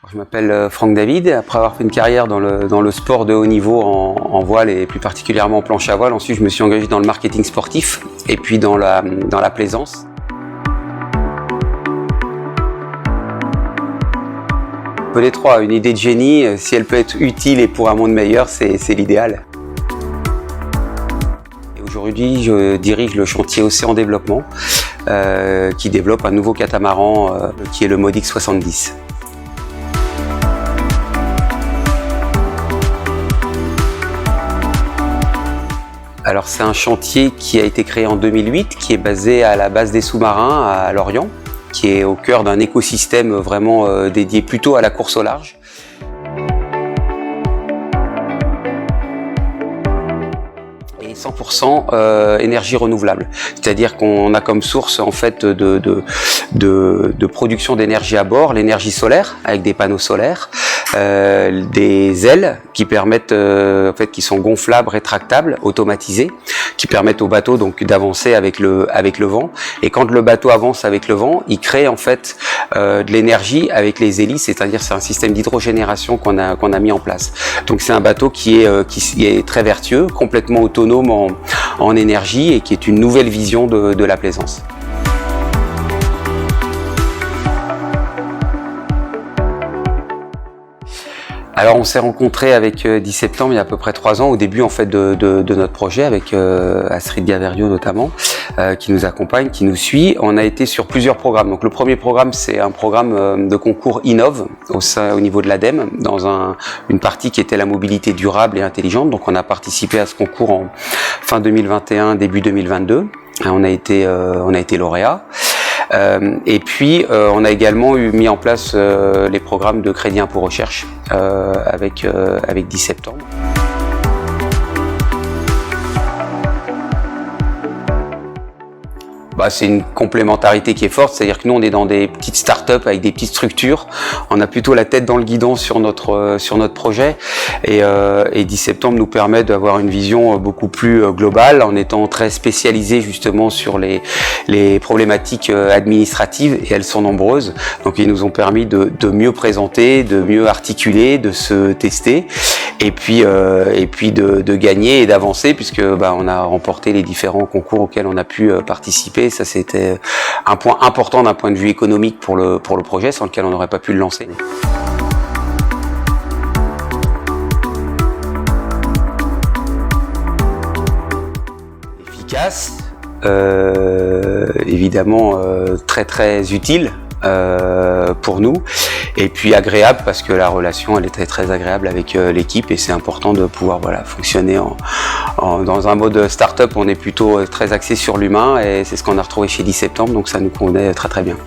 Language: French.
Je m'appelle Franck David. Après avoir fait une carrière dans le sport de haut niveau en voile et plus particulièrement en planche à voile, ensuite je me suis engagé dans le marketing sportif et puis dans la plaisance. Pelé 3 a une idée de génie, si elle peut être utile et pour un monde meilleur, c'est l'idéal. Aujourd'hui, je dirige le chantier Océan Développement qui développe un nouveau catamaran qui est le Modix 70. Alors c'est un chantier qui a été créé en 2008, qui est basé à la base des sous-marins à Lorient, qui est au cœur d'un écosystème vraiment dédié plutôt à la course au large. Et 100% énergie renouvelable, c'est-à-dire qu'on a comme source en fait de production d'énergie à bord l'énergie solaire avec des panneaux solaires, des ailes qui permettent en fait qui sont gonflables, rétractables, automatisées, qui permettent au bateau donc d'avancer avec le vent. Et quand le bateau avance avec le vent, il crée en fait de l'énergie avec les hélices, c'est-à-dire c'est un système d'hydrogénération qu'on a mis en place. Donc c'est un bateau qui est très vertueux, complètement autonome en énergie et qui est une nouvelle vision de la plaisance. Alors on s'est rencontrés avec 10 septembre il y a à peu près 3 ans, au début en fait de notre projet avec Astrid Gaverio notamment, qui nous accompagne, qui nous suit. On a été sur plusieurs programmes. Donc le premier programme c'est un programme de concours Innov au niveau de l'ADEME, dans une partie qui était la mobilité durable et intelligente. Donc on a participé à ce concours en fin 2021, début 2022. On a été lauréat. Et puis on a également mis en place les programmes de crédit impôt recherche avec 10 septembre. C'est une complémentarité qui est forte, c'est-à-dire que nous on est dans des petites startups avec des petites structures, on a plutôt la tête dans le guidon sur notre projet et 10 septembre nous permet d'avoir une vision beaucoup plus globale en étant très spécialisé justement sur les problématiques administratives, et elles sont nombreuses, donc ils nous ont permis de mieux présenter, de mieux articuler, de se tester et puis de gagner et d'avancer, puisque on a remporté les différents concours auxquels on a pu participer. Ça c'était un point important d'un point de vue économique pour le projet, sans lequel on n'aurait pas pu le lancer. Efficace, évidemment très très utile pour nous, et puis agréable parce que la relation elle est très très agréable avec l'équipe, et c'est important de pouvoir fonctionner dans un mode start-up. On est plutôt très axé sur l'humain et c'est ce qu'on a retrouvé chez 10 septembre, donc ça nous convenait très très bien.